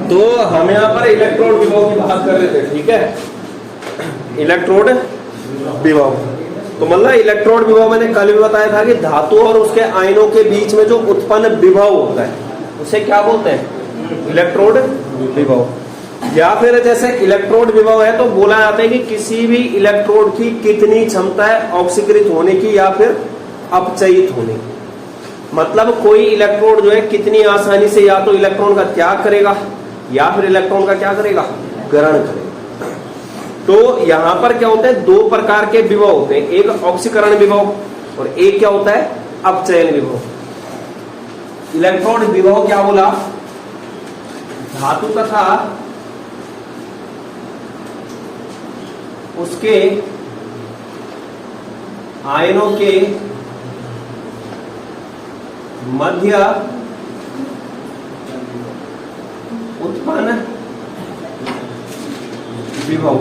तो हम यहाँ पर इलेक्ट्रोड विभव की बात कर रहे थे, ठीक है, इलेक्ट्रोड विभव। तो मतलब इलेक्ट्रोड विभव मैंने कल भी बताया था कि धातु और उसके आयनों के बीच में जो उत्पन्न विभव होता है उसे क्या बोलते हैं, इलेक्ट्रोड विभव। या फिर जैसे इलेक्ट्रोड विभव है तो बोला जाता है कि किसी भी इलेक्ट्रोड की कितनी क्षमता है ऑक्सीकृत होने की या फिर अपचयित होने की। मतलब कोई इलेक्ट्रोड जो है कितनी आसानी से या तो इलेक्ट्रॉन का त्याग करेगा या फिर इलेक्ट्रॉन का क्या करेगा, ग्रहण करेगा। तो यहां पर क्या होता है, दो प्रकार के विभव होते हैं, एक ऑक्सीकरण विभव और एक क्या होता है, अपचयन विभव। इलेक्ट्रोड विभव क्या बोला, धातु तथा उसके आयनों के मध्य उत्पन्न विभव,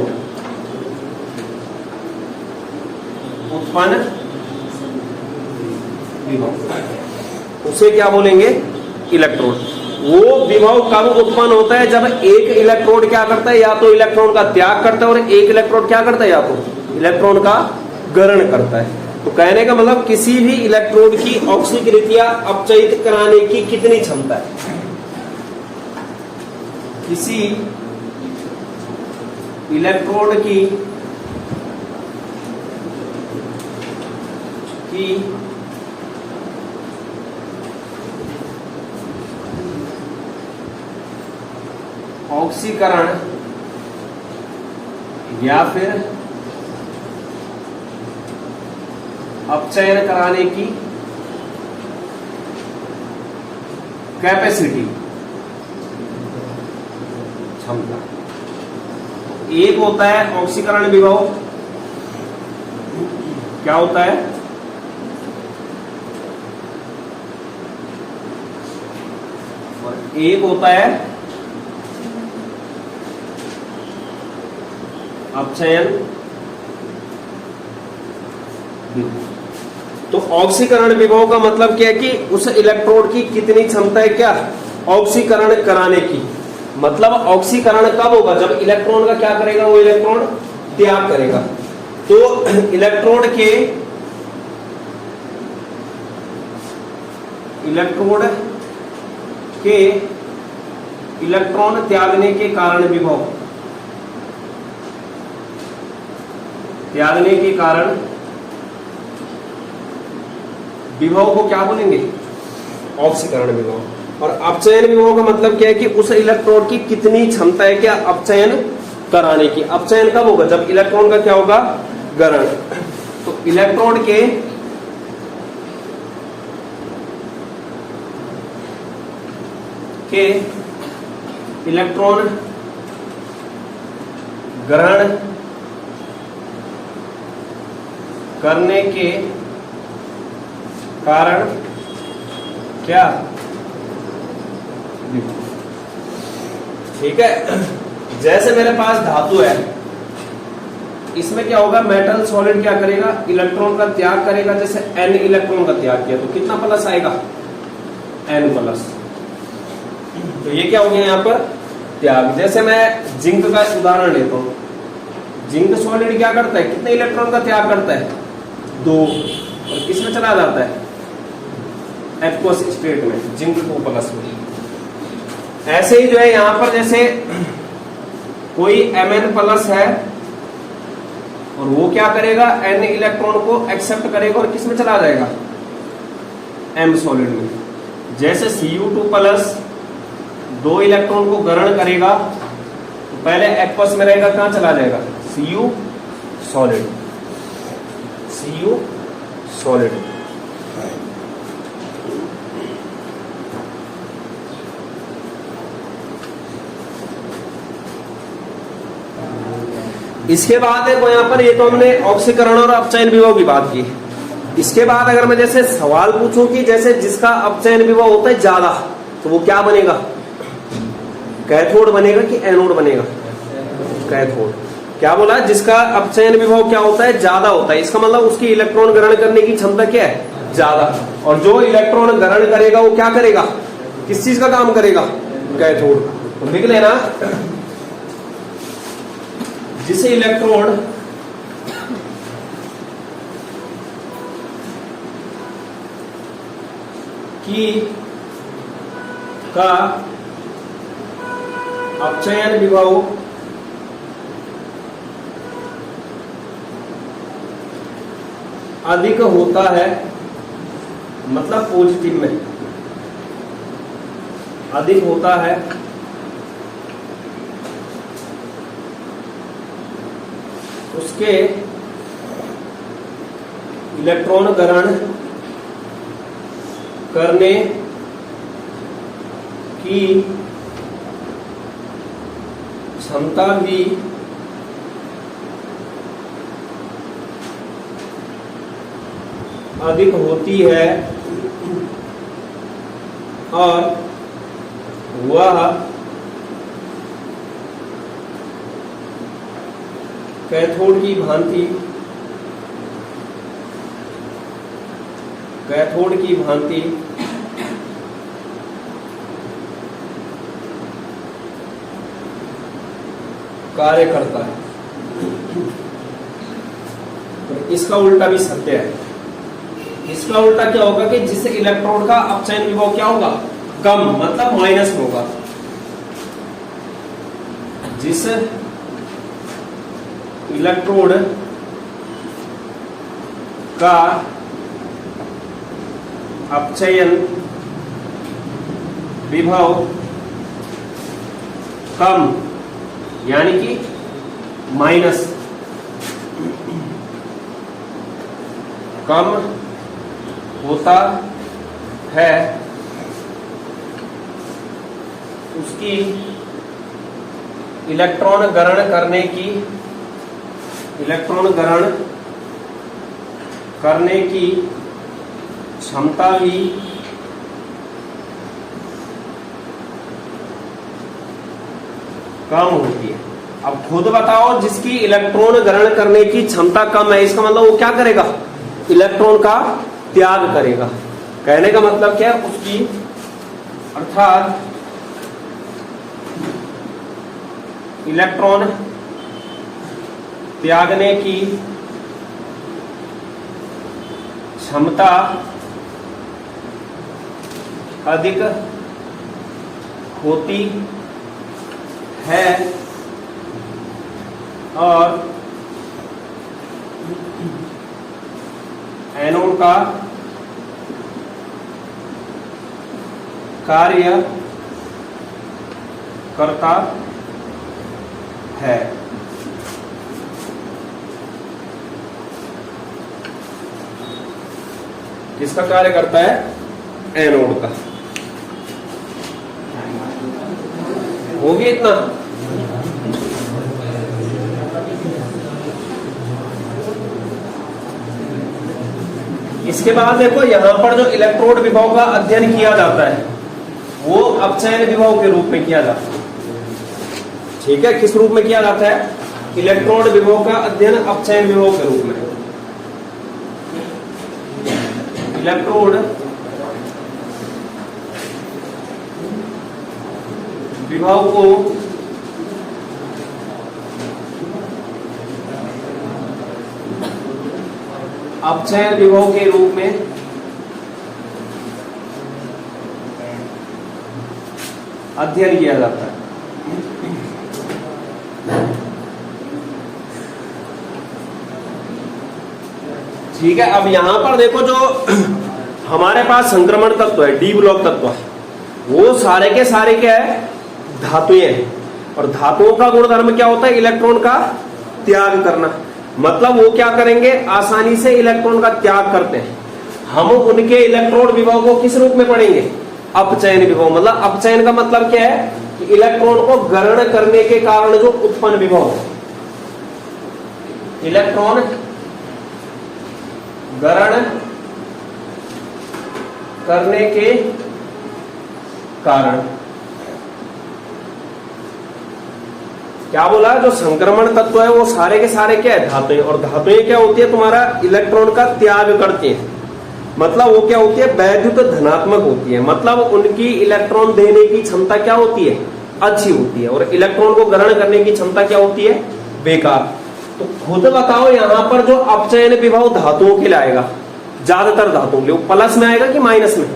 उत्पन्न विभव उसे क्या बोलेंगे, इलेक्ट्रोड। वो विभव कब उत्पन्न होता है, जब एक इलेक्ट्रोड क्या करता है, या तो इलेक्ट्रॉन का त्याग करता है और एक इलेक्ट्रोड क्या करता है, या तो इलेक्ट्रॉन का ग्रहण करता है। तो कहने का मतलब किसी भी इलेक्ट्रोड की ऑक्सीकृत या अपचयित कराने की कितनी क्षमता है, किसी इलेक्ट्रोड की ऑक्सीकरण या फिर अपचयन कराने की कैपेसिटी, क्षमता। एक होता है ऑक्सीकरण विभव, क्या होता है, और एक होता है अपचयन विभव। तो ऑक्सीकरण विभव का मतलब क्या है कि उस इलेक्ट्रोड की कितनी क्षमता है, क्या, ऑक्सीकरण कराने की। मतलब ऑक्सीकरण कब होगा, जब इलेक्ट्रॉन का क्या करेगा, वो इलेक्ट्रॉन त्याग करेगा। तो इलेक्ट्रोड के इलेक्ट्रॉन त्यागने के कारण विभव, त्यागने के कारण विभव को क्या बोलेंगे, ऑक्सीकरण विभव। और अपचयन विभव का मतलब क्या है कि उस इलेक्ट्रोड की कितनी क्षमता है क्या, अपचयन कराने की। अपचयन कब होगा, जब इलेक्ट्रॉन का क्या होगा, ग्रहण। तो इलेक्ट्रोड के इलेक्ट्रॉन ग्रहण करने के कारण क्या, ठीक है। जैसे मेरे पास धातु है, इसमें क्या होगा, मेटल सॉलिड क्या करेगा, इलेक्ट्रॉन का त्याग करेगा। जैसे n इलेक्ट्रॉन का त्याग किया तो कितना प्लस आएगा, n प्लस। तो ये क्या हो गया यहाँ पर, त्याग। जैसे मैं जिंक का उदाहरण लेता हूं, जिंक सॉलिड क्या करता है, कितने इलेक्ट्रॉन का त्याग करता है, 2, और किसमें चला जाता है, एक्वस स्टेट में, जिंक 2 प्लस में। ऐसे ही जो है यहां पर जैसे कोई Mn प्लस है और वो क्या करेगा, n इलेक्ट्रॉन को एक्सेप्ट करेगा और किसमें चला जाएगा, M सॉलिड में। जैसे Cu2 प्लस 2 इलेक्ट्रॉन को ग्रहण करेगा तो पहले एक्वस में रहेगा, कहां चला जाएगा, Cu सॉलिड, Cu सॉलिड। इसके बाद देखो यहाँ पर, ये तो हमने ऑक्सीकरण और अपचयन विभव की बात की। इसके बाद अगर मैं जैसे सवाल पूछूं कि जैसे जिसका अपचयन विभव होता है ज्यादा, तो वो क्या बनेगा, कैथोड बनेगा कि एनोड बनेगा, कैथोड। क्या बोला, जिसका अपचयन विभव क्या होता है, ज्यादा होता है। इसका मतलब उसकी इलेक्ट्रॉन ग्रहण करने की क्षमता क्या है, ज्यादा। और जो इलेक्ट्रॉन ग्रहण करेगा वो क्या करेगा, किस चीज का काम करेगा, कैथोड। तो लिख लेना, जिस इलेक्ट्रोड की का अपचयन विभव अधिक होता है, मतलब पॉजिटिव में अधिक होता है, उसके इलेक्ट्रॉन ग्रहण करने की क्षमता भी अधिक होती है और वह कैथोड की भांति कार्य करता है। तो इसका उल्टा भी सत्य है। इसका उल्टा क्या होगा कि जिससे इलेक्ट्रॉन का अपचयन विभव क्या होगा, कम, मतलब माइनस में होगा। जिस इलेक्ट्रोड का अपचयन विभव कम, यानी कि माइनस, कम होता है, उसकी इलेक्ट्रॉन ग्रहण करने की क्षमता भी कम होती है। अब खुद बताओ, जिसकी इलेक्ट्रॉन ग्रहण करने की क्षमता कम है, इसका मतलब वो क्या करेगा, इलेक्ट्रॉन का त्याग करेगा। कहने का मतलब क्या है, उसकी अर्थात इलेक्ट्रॉन त्यागने की क्षमता अधिक होती है और एनोड का कार्य करता है। किसका कार्य करता है, एनोड का। हो गया इतना। इसके बाद देखो, यहां पर जो इलेक्ट्रोड विभव का अध्ययन किया जाता है वो अपचयन विभव के रूप में किया जाता है। ठीक है, किस रूप में किया जाता है, इलेक्ट्रोड विभव का अध्ययन अपचयन विभव के रूप में। इलेक्ट्रोड विभव को अपचयन विभव के रूप में अध्ययन किया जाता है। ठीक है, अब यहां पर देखो, जो हमारे पास संक्रमण तत्व है, डी ब्लॉक तत्व है, वो सारे के सारे क्या है, धातुएं हैं। और धातुओं का गुणधर्म क्या होता है, इलेक्ट्रॉन का त्याग करना। मतलब वो क्या करेंगे, आसानी से इलेक्ट्रॉन का त्याग करते हैं। हम उनके इलेक्ट्रोड विभव को किस रूप में पढ़ेंगे, अपचयन विभव। मतलब अपचयन का मतलब क्या है कि इलेक्ट्रॉन को ग्रहण करने के कारण जो उत्पन्न विभव, इलेक्ट्रॉन ग्रहण करने के कारण। क्या बोला, जो संक्रमण तत्व है वो सारे के सारे क्या है, धातुएं। और धातुएं क्या होती है, तुम्हारा इलेक्ट्रॉन का त्याग करती है। मतलब वो क्या होती है, वैद्युत धनात्मक होती है। मतलब उनकी इलेक्ट्रॉन देने की क्षमता क्या होती है, अच्छी होती है और इलेक्ट्रॉन को ग्रहण करने की क्षमता क्या होती है, बेकार। तो खुद बताओ यहाँ पर जो अपचयन विभव धातुओं के लिए आएगा, ज्यादातर धातुओं के लिए प्लस में आएगा कि माइनस में?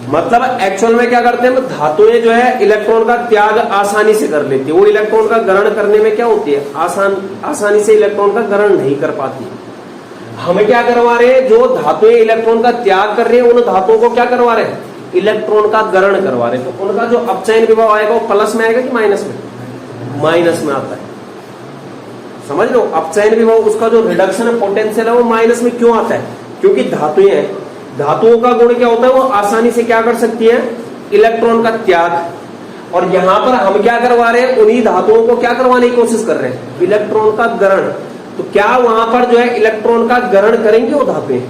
मतलब एक्चुअल में क्या करते हैं, धातुएं जो है इलेक्ट्रॉन का त्याग आसानी से कर लेती है, वो इलेक्ट्रॉन का ग्रहण करने में क्या होती है, आसानी से इलेक्ट्रॉन का ग्रहण नहीं कर पाती। हमें क्या करवा रहे हैं, जो धातुएं इलेक्ट्रॉन का त्याग कर रही है उन धातुओं को क्या करवा रहे हैं, इलेक्ट्रॉन का ग्रहण करवा रहे हैं। तो उनका जो अपचयन विभव आएगा वो प्लस में आएगा कि माइनस में? माइनस में आता है। समझ लो, अपचयन विभव उसका जो रिडक्शन पोटेंशियल है वो माइनस में क्यों आता है, क्योंकि धातुओं का गुण क्या होता है, वो आसानी से क्या कर सकती है, इलेक्ट्रॉन का त्याग। और यहां पर हम क्या करवा रहे हैं, उन्हीं धातुओं को क्या करवाने की कोशिश कर रहे हैं, इलेक्ट्रॉन का ग्रहण। तो क्या वहां पर जो है इलेक्ट्रॉन का ग्रहण करेंगे वो धातुएं,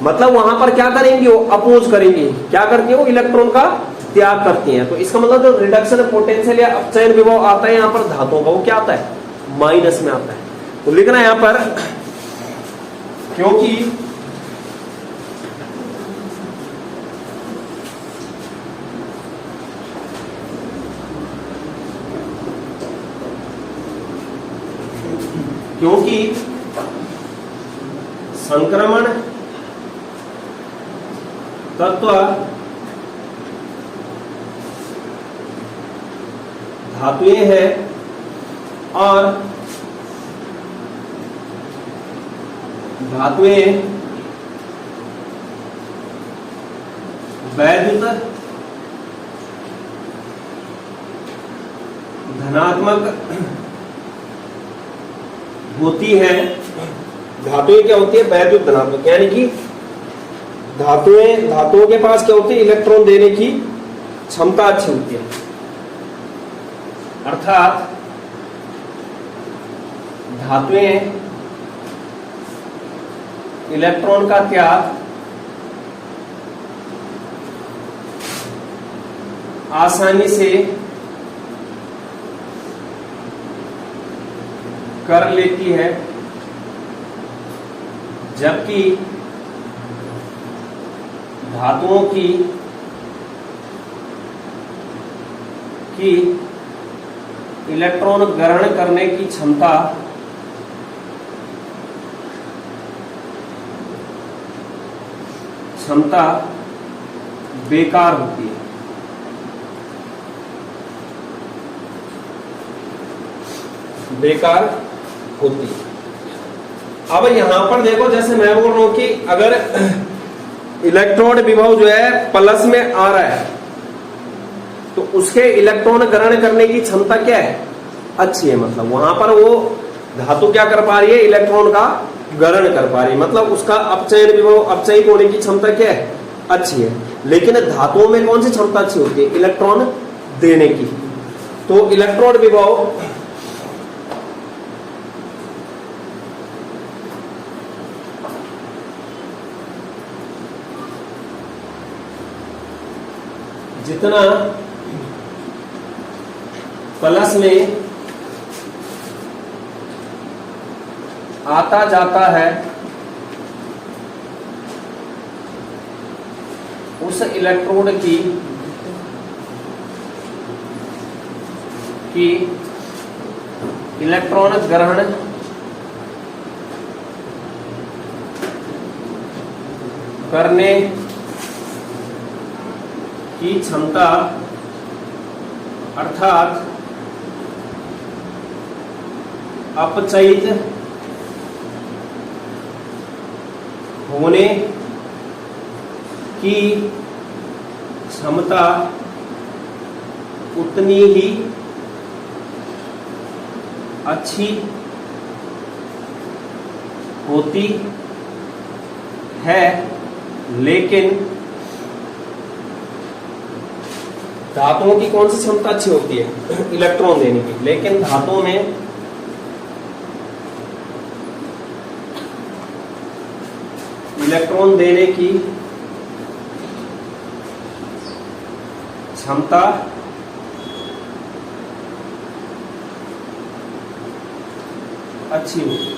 मतलब वहां पर क्या करेंगी, वो अपोज करेंगी, क्या करती है, वो इलेक्ट्रॉन का त्याग करती हैं। तो इसका मतलब जो रिडक्शन पोटेंशियल या अपचयन विभव आता है यहाँ पर धातुओं का, वो क्या आता है, माइनस में आता है। तो लिखना यहां पर, क्योंकि संक्रमण तत्व धातुएं हैं और धातुएं वैद्युत धनात्मक होती है। धातुएं क्या होती है, वैद्युत धनात्मक, यानी कि धातुओं के पास क्या होती है, इलेक्ट्रॉन देने की क्षमता अच्छी होती है। अर्थात धातुएं इलेक्ट्रॉन का त्याग आसानी से कर लेती है, जबकि धातुओं की इलेक्ट्रॉन ग्रहण करने की क्षमता बेकार होती है। बेकार होती है। अब यहां पर देखो, जैसे मैं बोल रहा हूं कि अगर इलेक्ट्रॉन विभव जो है प्लस में आ रहा है तो उसके इलेक्ट्रॉन ग्रहण करने की क्षमता क्या है, अच्छी है। मतलब वहां पर वो धातु क्या कर पा रही है, इलेक्ट्रॉन का ग्रहण कर पा रही है, मतलब उसका अपचयन विभव, अपचयित होने की क्षमता क्या है, अच्छी है। लेकिन धातुओं में कौन सी क्षमता अच्छी होती है, इलेक्ट्रॉन देने की। तो इलेक्ट्रॉन विभव जितना प्लस में आता जाता है उस इलेक्ट्रोड की इलेक्ट्रॉन ग्रहण करने की क्षमता, अर्थात अपचयित होने की क्षमता उतनी ही अच्छी होती है, लेकिन धातुओं की कौन सी क्षमता अच्छी होती है, इलेक्ट्रॉन देने की। लेकिन धातुओं में इलेक्ट्रॉन देने की क्षमता अच्छी होती है।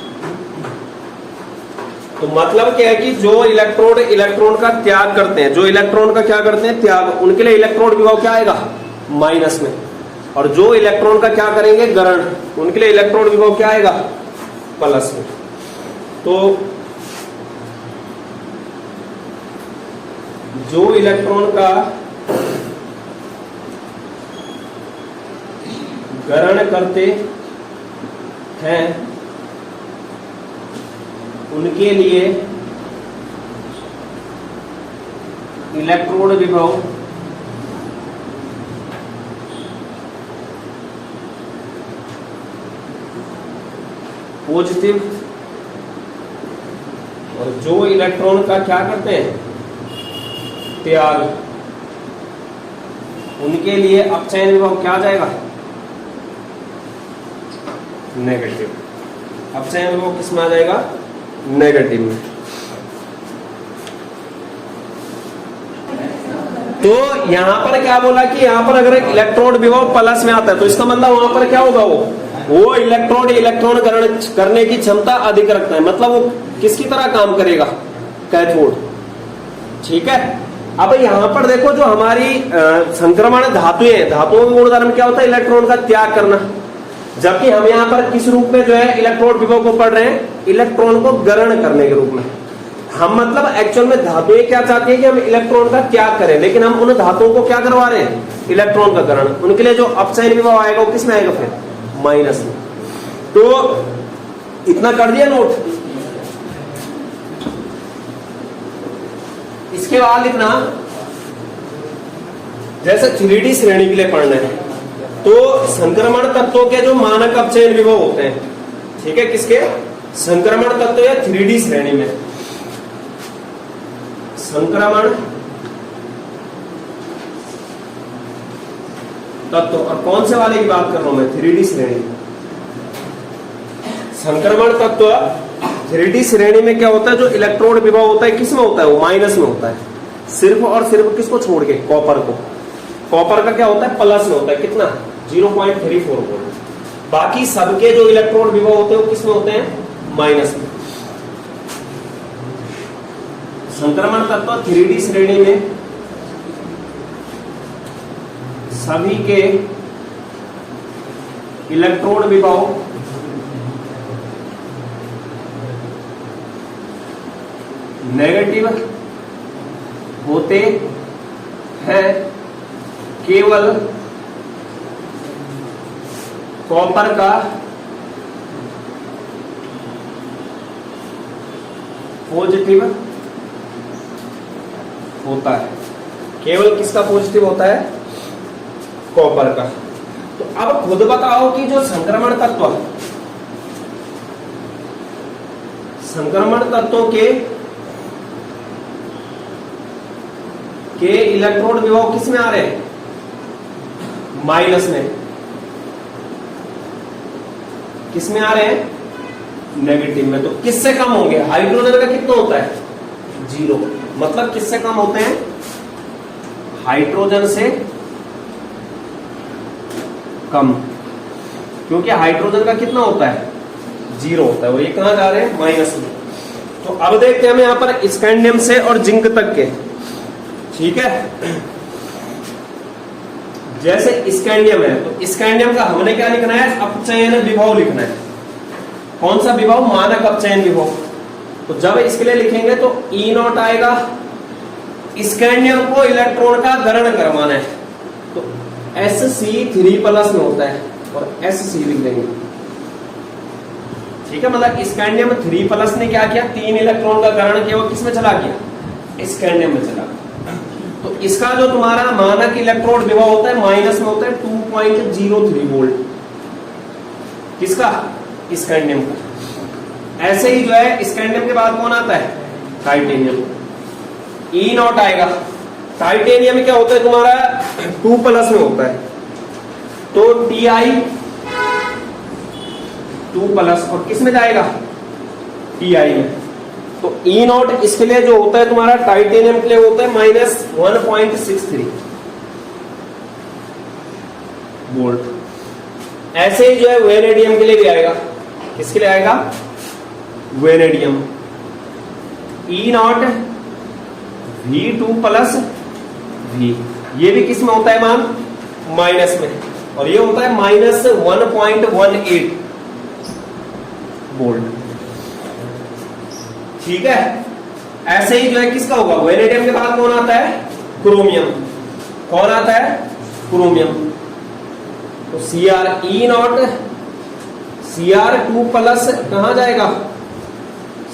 तो मतलब क्या है कि जो इलेक्ट्रॉन का त्याग करते हैं, जो इलेक्ट्रॉन का क्या करते हैं, त्याग, उनके लिए इलेक्ट्रॉन विभव क्या आएगा, माइनस में। और जो इलेक्ट्रॉन का क्या करेंगे ग्रहण, उनके लिए इलेक्ट्रॉन विभव क्या आएगा प्लस में। तो जो इलेक्ट्रॉन का ग्रहण करते हैं उनके लिए इलेक्ट्रोड विभव पॉजिटिव, और जो इलेक्ट्रॉन का क्या करते हैं त्याग, उनके लिए अपचयन विभव क्या आ जाएगा नेगेटिव। अपचयन विभव किस में आ जाएगा नेगेटिव में। तो यहां पर क्या बोला कि यहां पर अगर इलेक्ट्रॉन विभव प्लस में आता है तो इसका मतलब वहां पर क्या होगा, वो इलेक्ट्रॉन ग्रहण करने की क्षमता अधिक रखता है, मतलब वो किसकी तरह काम करेगा कैथोड। ठीक है, अब यहां पर देखो जो हमारी संक्रमण धातुएं हैं, धातुओं का गुणधर्म क्या होता है इलेक्ट्रॉन का त्याग करना, जबकि हम यहाँ पर किस रूप में जो है इलेक्ट्रोड विभव को पढ़ रहे हैं इलेक्ट्रॉन को ग्रहण करने के रूप में। हम मतलब एक्चुअल में धातुएं क्या चाहती है कि हम इलेक्ट्रॉन का त्याग करें, लेकिन हम उन धातुओं को क्या करवा रहे हैं इलेक्ट्रॉन का ग्रहण। उनके लिए जो अपचयन विभव आएगा वो किस में आएगा फिर माइनस में। तो इतना कर दिया नोट। इसके बाद लिखना जैसे 3D श्रेणी के लिए पढ़ना है तो संक्रमण तत्वों के जो मानक अपचयन विभव होते हैं, ठीक है, किसके संक्रमण तत्व या 3D श्रेणी में संक्रमण तत्व, और कौन से वाले की बात कर रहा हूं मैं 3D श्रेणी। संक्रमण तत्व 3D श्रेणी में क्या होता है, जो इलेक्ट्रोड विभव होता है किस में होता है वो माइनस में होता है, सिर्फ और सिर्फ किसको छोड़ के कॉपर को। कॉपर का क्या होता है प्लस में होता है, कितना 0.34 वोल्ट। बाकी सबके जो इलेक्ट्रोड विभव होते हैं वो किस में होते हैं माइनस में। संक्रमण तत्व 3D श्रेणी में सभी के इलेक्ट्रोड विभव नेगेटिव होते हैं, केवल कॉपर का पॉजिटिव होता है। केवल किसका पॉजिटिव होता है कॉपर का। तो अब खुद बताओ कि जो संक्रमण तत्वों के इलेक्ट्रोड विभव किस में आ रहे हैं माइनस में, किस में आ रहे हैं नेगेटिव में। तो किससे कम होंगे, हाइड्रोजन का कितना होता है 0, मतलब किससे कम होते हैं हाइड्रोजन से कम, क्योंकि हाइड्रोजन का कितना होता है 0 होता है, वो ये कहां जा रहे हैं माइनस में। तो अब देखते हैं हम यहां पर स्कैंडियम से और जिंक तक के, ठीक है। जैसे स्कैंडियम है तो स्कैंडियम का हमने क्या लिखना है अपचयन विभव लिखना है। कौन सा विभव मानक अपचयन विभव। तो जब इसके लिए लिखेंगे तो E0 आएगा, स्कैंडियम को इलेक्ट्रॉन का ग्रहण करवाना है तो Sc3+ में होता है और Sc लिख देंगे, ठीक है। मतलब स्कैंडियम 3+ ने क्या किया 3 इलेक्ट्रॉन का ग्रहण किया, वो किसमें चला गया स्कैंडियम में चला। तो इसका जो तुम्हारा मानक इलेक्ट्रोड विभव होता है माइनस में होता है 2.03 वोल्ट, किसका स्कैंडियम का। ऐसे ही जो है स्कैंडियम के बाद कौन आता है टाइटेनियम, E0 आएगा। टाइटेनियम में क्या होता है तुम्हारा 2+ में होता है तो Ti 2+ और किस में जाएगा Ti में। तो E0 इसके लिए जो होता है तुम्हारा टाइटेनियम के लिए होता है -1.63 वोल्ट। ऐसे ही जो है वेनेडियम के लिए भी आएगा, किसके लिए आएगा वेनेडियम E0 V2+ V, ये भी किस में होता है मान माइनस में। और ये होता है -1.18 वोल्ट। ठीक है, ऐसे ही जो है किसका होगा, वेनेडियम के बाद कौन आता है, क्रोमियम। कौन आता है, क्रोमियम। तो Cr Cr2 प्लस कहां जाएगा,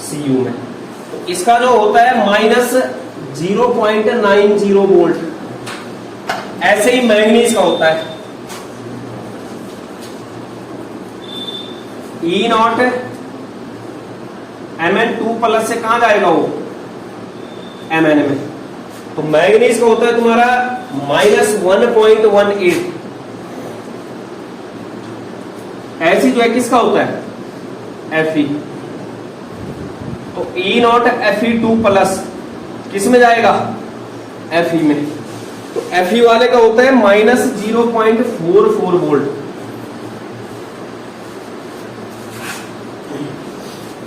Cu में। तो इसका जो होता है -0.90 वोल्ट। ऐसे ही मैंगनीज का होता है E0 Mn2 प्लस से कहां जाएगा वो, Mn में। तो मैंगनीज का होता है तुम्हारा -1.18। ऐसी जो है किसका होता है, Fe। तो E0 Fe2 प्लस किस में जाएगा, Fe में। तो Fe वाले का होता है -0.44 वोल्ट।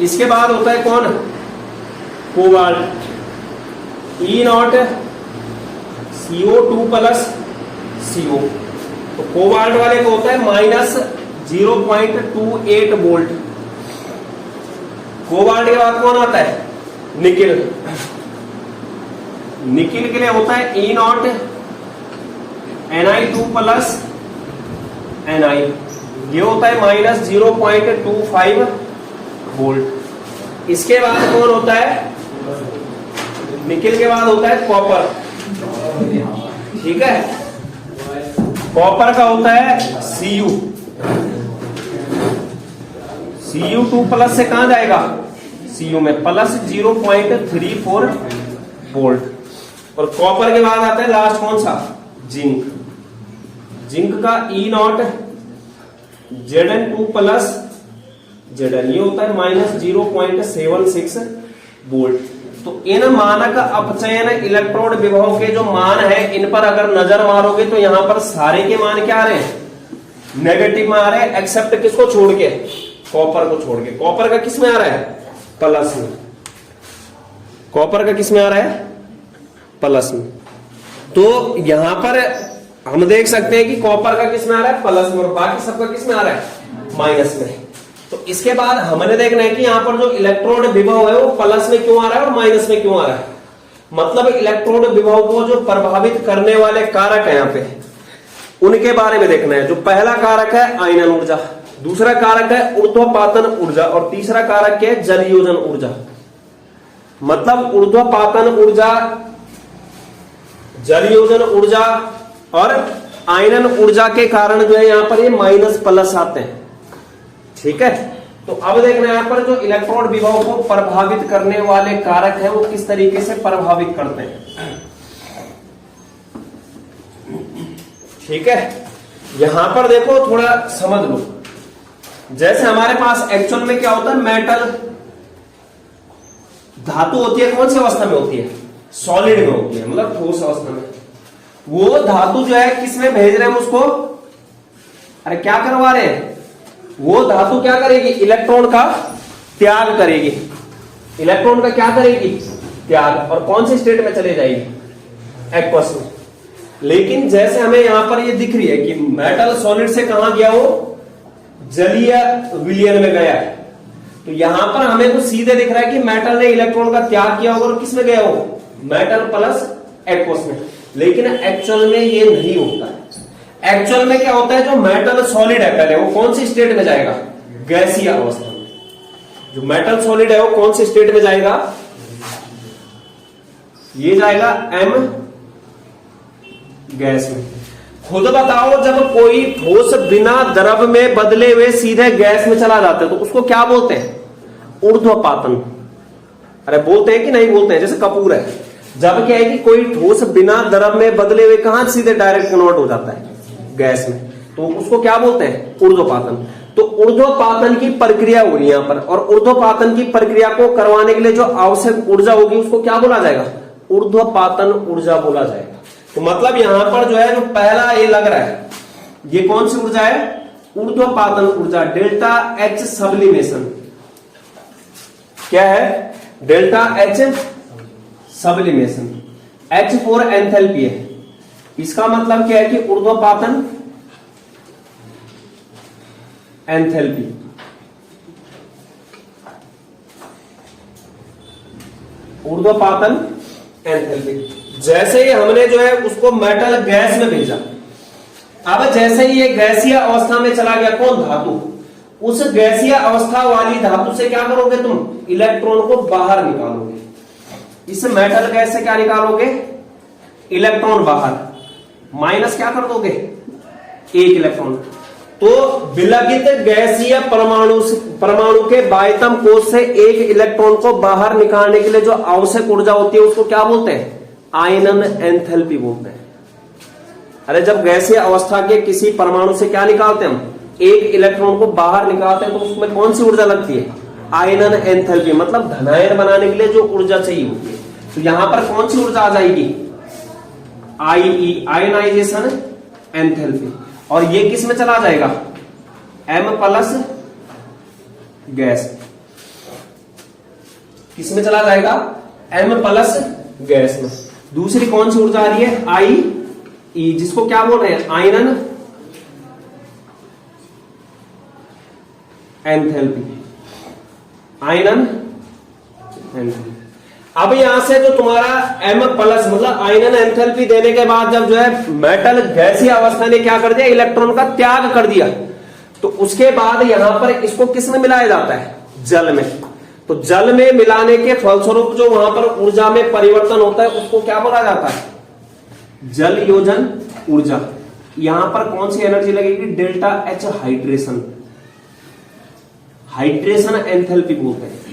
इसके बाद होता है कौन, cobalt. E0 CO2 plus CO। तो कोबाल्ट वाले का होता है -0.28 वोल्ट। कोबाल्ट के बाद कौन आता है, निकिल। निकिल के लिए होता है E0 Ni2 प्लस Ni। ये होता है -0.25 वोल्ट। इसके बाद कौन होता है, निकिल के बाद होता है कॉपर। ठीक है, कॉपर का होता है Cu। Cu2 प्लस से कहां जाएगा, Cu में +0.34 वोल्ट। और कॉपर के बाद आता है लास्ट कौन सा, जिंक। जिंक का E0 Zn2 प्लस Zn, ये होता है -0.76 वोल्ट। तो इन मानक अपचयन इलेक्ट्रोड विभव के जो मान है, इन पर अगर नजर मारोगे तो यहां पर सारे के मान क्या आ रहे हैं, नेगेटिव में आ रहे हैं, एक्सेप्ट किसको छोड़ के, कॉपर को छोड़ के। कॉपर का किस में आ रहा है, प्लस में। कॉपर का किस में आ रहा है, प्लस में। तो यहां पर हम देख सकते हैं कि कॉपर का किस में आ रहा है, प्लस में, और बाकी सबका किस में आ रहा है, माइनस में। तो इसके बाद हमने देखना है कि यहां पर जो इलेक्ट्रोड विभव है वो प्लस में क्यों आ रहा है और माइनस में क्यों आ रहा है। मतलब इलेक्ट्रोड विभव को जो प्रभावित करने वाले कारक है यहां पे, उनके बारे में देखना है। जो पहला कारक है आयनन ऊर्जा, दूसरा कारक है ऊर्ध्वपातन ऊर्जा, और तीसरा कारक है जलयोजन ऊर्जा। मतलब ऊर्ध्वपातन ऊर्जा, जलयोजन ऊर्जा और आयनन ऊर्जा के कारण जो है यहां पर ये माइनस प्लस आते हैं। ठीक है, तो अब देखना है यहां पर जो इलेक्ट्रॉन विभव को प्रभावित करने वाले कारक है वो किस तरीके से प्रभावित करते हैं। ठीक है, यहां पर देखो थोड़ा समझ लो। जैसे हमारे पास एक्चुअल में क्या होता है, मेटल धातु होती है, कौन सी अवस्था में होती है, सॉलिड में होती है, मतलब ठोस अवस्था में। वो धातु जो है किसमें भेज रहे हैं हम उसको, अरे क्या करवा रहे हैं, वो धातु क्या करेगी, इलेक्ट्रॉन का त्याग करेगी। इलेक्ट्रॉन का क्या करेगी, त्याग, और कौन सी स्टेट में चले जाएगी, एक्वस में। लेकिन जैसे हमें यहां पर ये दिख रही है कि मेटल सॉलिड से कहां गया, वो जलीय विलयन में गया है। तो यहां पर हमें तो सीधे दिख रहा है कि मेटल ने इलेक्ट्रॉन का त्याग किया होगा और किस में गया हो, मेटल प्लस एक्वस में। लेकिन एक्चुअल में ये नहीं होता है। एक्चुअल में क्या होता है, जो मेटल सॉलिड है पहले वो कौन सी स्टेट में जाएगा, गैसीय अवस्था में। जो मेटल सॉलिड है वो कौन सी स्टेट में जाएगा, ये जाएगा एम गैस में। खुद बताओ, जब कोई ठोस बिना द्रव में बदले हुए सीधे गैस में चला जाता है तो उसको क्या बोलते हैं, ऊर्ध्वपातन। अरे बोलते हैं कि नहीं बोलते हैं, जैसे कपूर है, जब क्या है कि कोई ठोस बिना द्रव में बदले हुए कहां सीधे डायरेक्ट कन्वर्ट हो जाता है, गैस में, तो उसको क्या बोलते हैं, ऊर्ध्वपातन। तो ऊर्ध्वपातन की प्रक्रिया हो रही है यहां पर, और ऊर्ध्वपातन की प्रक्रिया को करवाने के लिए जो आवश्यक ऊर्जा होगी उसको क्या बोला जाएगा, ऊर्ध्वपातन ऊर्जा बोला जाएगा। तो मतलब यहां पर जो है, जो पहला ये लग रहा है, ये कौन सी ऊर्जा है, ऊर्ध्वपातन ऊर्जा, डेल्टा एच सब्लिमेशन। क्या है, delta H sublimation. H4 enthalpy है। इसका मतलब क्या है कि ऊर्ध्वपातन एंथैल्पी। ऊर्ध्वपातन एंथैल्पी। जैसे ही हमने जो है उसको मेटल गैस में भेजा, अब जैसे ही ये गैसीय अवस्था में चला गया, कौन? धातु। उस गैसीय अवस्था वाली धातु से क्या करोगे तुम? इलेक्ट्रॉन को बाहर निकालोगे। इस मेटल गैस से क्या निकालोगे? इलेक्ट्रॉन बाहर, माइनस क्या कर दोगे? एक इलेक्ट्रॉन। तो विलगित गैसीय परमाणु के बाह्यतम कोश से एक इलेक्ट्रॉन को बाहर निकालने के लिए जो आवश्यक ऊर्जा होती है उसको क्या बोलते हैं? आयनन एंथैल्पी बोलते हैं। अरे जब गैसीय अवस्था के किसी परमाणु से क्या निकालते हैं हम? एक इलेक्ट्रॉन को बाहर निकालते हैं, तो उसमें कौन सी ऊर्जा लगती है? आयनन एंथैल्पी, मतलब धनायन बनाने के लिए जो ऊर्जा चाहिए होती है। तो यहां पर कौन सी ऊर्जा आ जाएगी? IE, ionization enthalpy. और ये किस में चला जाएगा? M plus gas. किस में चला जाएगा? M प्लस गैस में। दूसरी कौन सी ऊर्जा आ रही है? आई, जिसको क्या बोल रहे हैं? आयनन एंथैल्पी। आयनन एंथैल्पी। अब यहां से जो तुम्हारा M प्लस मतलब आयनन एंथैल्पी देने के बाद जब जो है मेटल गैसीय अवस्था ने क्या कर दिया? इलेक्ट्रॉन का त्याग कर दिया। तो उसके बाद यहां पर इसको किस में मिलाया जाता है? जल में। तो जल में मिलाने के फलस्वरूप जो वहां पर ऊर्जा में परिवर्तन होता है उसको क्या बोला जाता है? जल योजन ऊर्जा। यहां पर कौन सी एनर्जी लगेगी? Delta H, hydration. Hydration enthalpy बोलते हैं।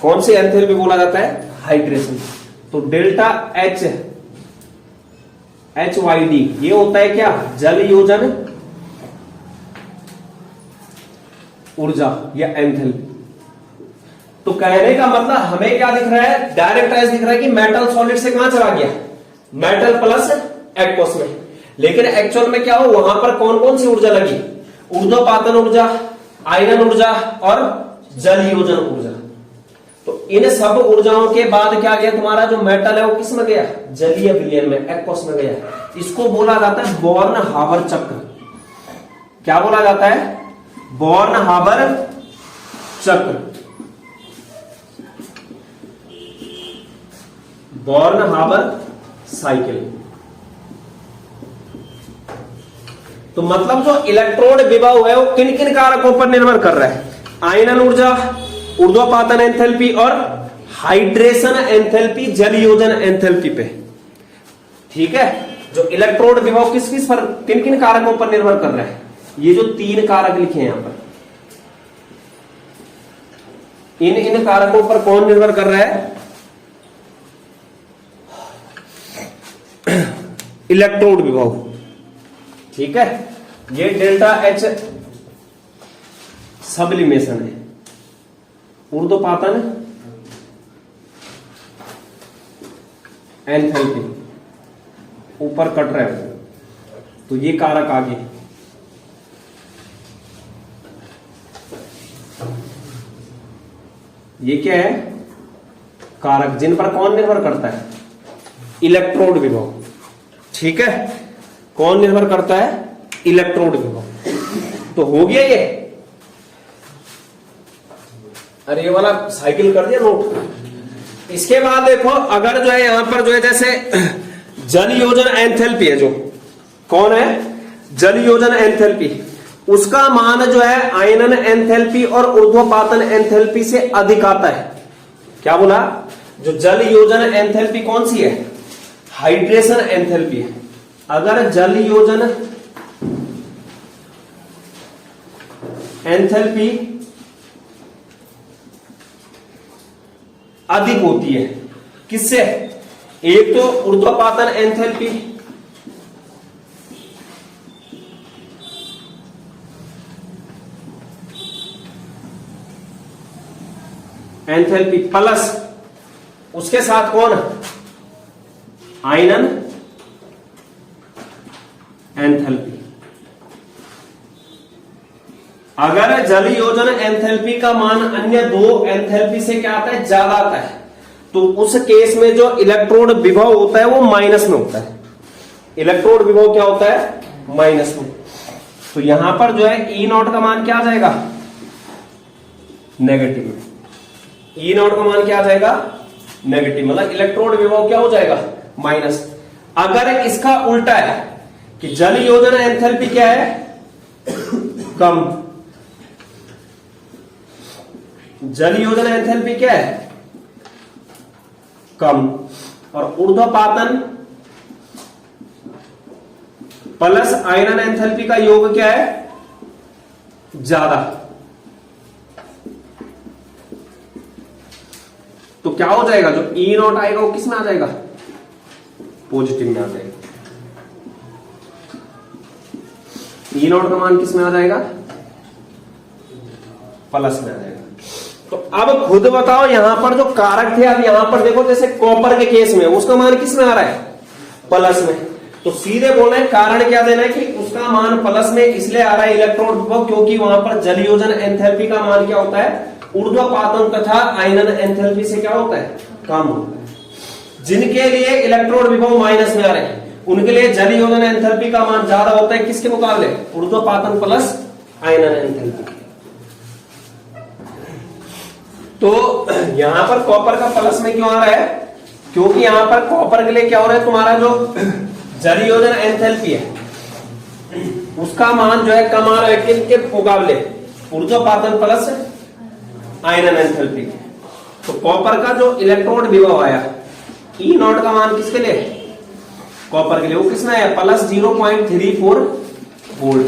कौन सी एंथैल्पी बोला जाता है? हाइड्रेशन। तो डेल्टा एच, HYD, ये होता है क्या? जल योजन ऊर्जा या एंथैल्पी। तो कहने का मतलब हमें क्या दिख रहा है? डायरेक्ट ऐसे दिख रहा है कि मेटल सॉलिड से कहां चला गया? मेटल प्लस एक्वस में। लेकिन एक्चुअल में क्या हो? वहां पर कौन कौन सी ऊर्जा लगी? ऊर्ध्वपातन ऊर्जा, आयनन ऊर्जा और जल योजन ऊर्जा। तो इन सब ऊर्जाओं के बाद क्या गया? तुम्हारा जो मेटल है वो किस में गया? जलीय विलयन में, एक्वस में गया। इसको बोला जाता है बॉर्न हावर चक्र। क्या बोला जाता है? बॉर्न हावर चक्र। बॉर्न हावर साइकिल। तो मतलब जो इलेक्ट्रोड विभव है वो किन किन कारकों पर निर्भर कर रहा है? आयनन ऊर्जा, ऊर्ध्वपातन एंथैल्पी और हाइड्रेशन एंथैल्पी, जल योजन एंथैल्पी पे। ठीक है, जो इलेक्ट्रोड विभव किस किस पर, किन किन कारकों पर निर्भर कर रहा है? ये जो तीन कारक लिखे हैं यहां पर, इन कारकों पर कौन निर्भर कर रहा है? इलेक्ट्रोड विभव। ठीक है, ये डेल्टा एच सब्लिमेशन है। ऊर्ध्वपातन एंथैल्पी ऊपर कट रहा है, तो ये कारक आगे। ये क्या है? कारक जिन पर कौन निर्भर करता है? इलेक्ट्रोड विभव। ठीक है, कौन निर्भर करता है? इलेक्ट्रोड विभव। तो हो गया ये। अरे ये वाला साइकिल कर दिया नोट। इसके बाद देखो, अगर जो है यहां पर जो है जैसे जल योजन एंथैल्पी है, जो कौन है? जल योजन एंथैल्पी, उसका मान जो है आयनन एंथैल्पी और ऊर्ध्वपातन एंथैल्पी से अधिक आता है। क्या बोला? जो जल योजन एंथैल्पी कौन सी है? हाइड्रेशन एंथैल्पी है। अगर जल योजन एंथैल्पी अधिक होती है, किससे? एक तो ऊर्ध्वपातन एंथैल्पी, प्लस उसके साथ कौन? आयनन एंथैल्पी। अगर जल योजन एंथैल्पी का मान अन्य दो एंथैल्पी से क्या आता है? ज्यादा आता है, तो उस केस में जो इलेक्ट्रोड विभव होता है वो माइनस में होता है। इलेक्ट्रोड विभव क्या होता है? माइनस में। तो यहां पर जो है ई नॉट का मान क्या आ जाएगा, नेगेटिव। ई नॉट का मान क्या आ जाएगा, नेगेटिव, मतलब इलेक्ट्रोड विभव क्या हो जाएगा, माइनस। अगर इसका उल्टा है कि जल योजन एंथैल्पी क्या है, कम, जल योजन एंथैल्पी क्या है, कम, और ऊर्ध्वपातन प्लस आयनन एंथैल्पी का योग क्या है, ज्यादा। तो क्या हो जाएगा, जो ई नॉट आएगा वो किस में आ जाएगा, पॉजिटिव में आ जाएगा। ई नॉट का मान किस में आ जाएगा, प्लस में आ जाएगा। तो अब खुद बताओ, यहां पर जो कारक थे, अब यहां पर देखो जैसे कॉपर के केस में उसका मान किस में आ रहा है, प्लस में। तो सीधे बोलना है, कारण क्या देना है कि उसका मान प्लस में इसलिए आ रहा है इलेक्ट्रॉन विभव, क्योंकि वहां पर जल योजन एंथैल्पी का मान क्या होता है, ऊर्ध्वपातन तथा आयनन एंथैल्पी से क्या होता है, कम होता है। जिनके लिए इलेक्ट्रॉन विभव माइनस में आ रहे हैं उनके लिए जल योजन एंथैल्पी का मान ज्यादा होता है, किसके मुकाबले, ऊर्ध्वपातन प्लस आयनन एंथैल्पी। तो यहां पर कॉपर का प्लस में क्यों आ रहा है, क्योंकि यहां पर कॉपर के लिए क्या हो रहा है, तुम्हारा जो जल योजन एंथैल्पी है उसका मान जो है कम आ रहा है, किसके मुकाबले, ऊर्ध्वपातन प्लस आयनन एंथैल्पी। तो कॉपर का जो इलेक्ट्रोड विभव आया, ई नॉट का मान किसके लिए, कॉपर के लिए, वो किसमें है, प्लस 0.34 वोल्ट।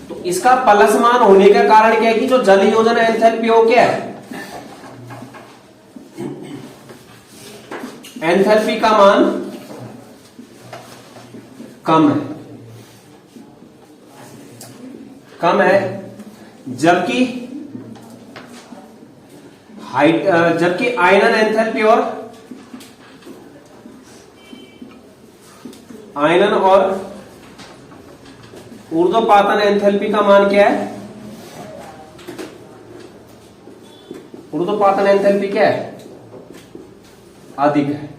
तो इसका प्लस मान होने का कारण क्या है कि जो जल योजन एंथैल्पी वो क्या है, एंथैल्पी का मान कम है, कम है, जबकि जबकि आयनन एंथैल्पी और ऊर्ध्वपातन एंथैल्पी का मान क्या है, ऊर्ध्वपातन एंथैल्पी क्या है, अधिक है,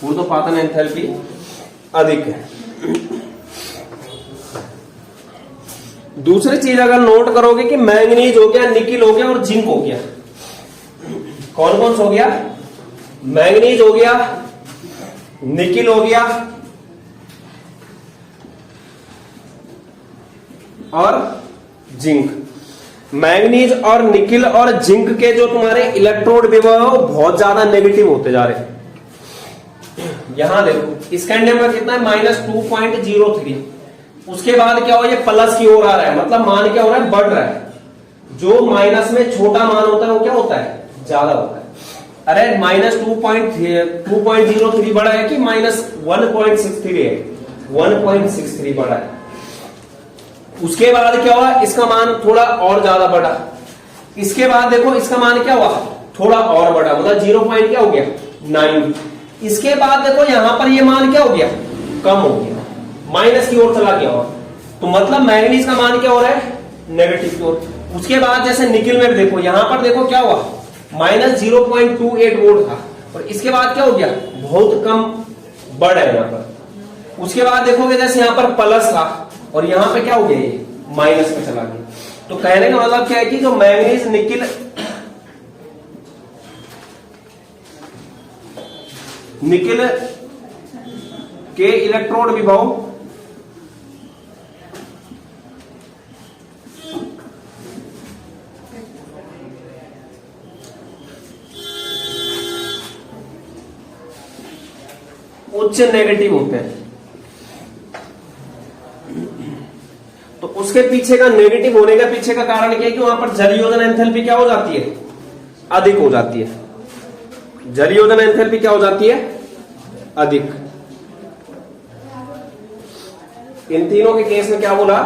ऊर्ध्वपातन एंथैल्पी अधिक है। दूसरी चीज अगर नोट करोगे कि मैंगनीज हो गया, निकिल हो गया और जिंक हो गया, कौन कौन सा हो गया, मैंगनीज हो गया, निकिल हो गया और जिंक। मैंगनीज और निकिल और जिंक के जो तुम्हारे इलेक्ट्रोड विभव बहुत ज्यादा नेगेटिव होते जा रहे हैं। यहां देखो स्कैंडियम का कितना है, -2.03। उसके बाद क्या हो, ये प्लस की ओर आ रहा है, मतलब मान क्या हो रहा है, बढ़ रहा है। जो माइनस में छोटा मान होता है वो क्या होता है, ज्यादा होता है। अरे -2.03 बढ़ा है कि -1.63 है, 1.63 बढ़ा है। उसके बाद क्या हुआ, इसका मान थोड़ा और ज्यादा बढ़ा। इसके बाद देखो इसका मान क्या हुआ, थोड़ा और बढ़ा, मतलब 0 पॉइंट क्या हो गया, 9। इसके बाद देखो यहां पर ये मान क्या हो गया, कम हो गया, माइनस की ओर चला गया। और तो मतलब मैंगनीज का मान क्या हो रहा है, नेगेटिव की ओर। उसके बाद जैसे निकिल में देखो, यहां पर देखो क्या हुआ, -0.28 वोल्ट था, और इसके बाद क्या हो गया, बहुत कम बढ़ है यहां पर। उसके बाद देखोगे जैसे यहां पर प्लस था और यहां पे क्या हो गया, ये माइनस में चला गया। तो कहने का मतलब क्या है कि जो मैंगनीज निकिल के इलेक्ट्रोड विभव उच्च नेगेटिव होते हैं। तो उसके पीछे का नेगेटिव होने का पीछे का कारण क्या है कि वहां पर जल योजन एंथैल्पी क्या हो जाती है, अधिक हो जाती है। जल योजन एंथैल्पी क्या हो जाती है, अधिक। इन तीनों के केस में क्या बोला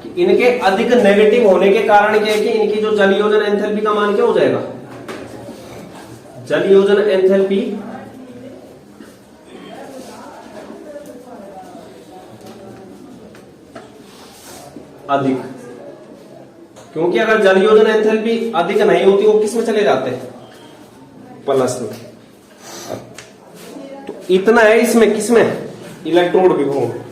कि इनके अधिक नेगेटिव होने के कारण क्या है कि इनकी जो जल योजन एंथैल्पी का मान क्या हो जाएगा, जल योजन एंथैल्पी अधिक। क्योंकि अगर जल योजन एंथैल्पी अधिक नहीं होती, वो किस में चले जाते हैं, प्लस में। तो इतना है इसमें, किसमें, इलेक्ट्रोड विभव।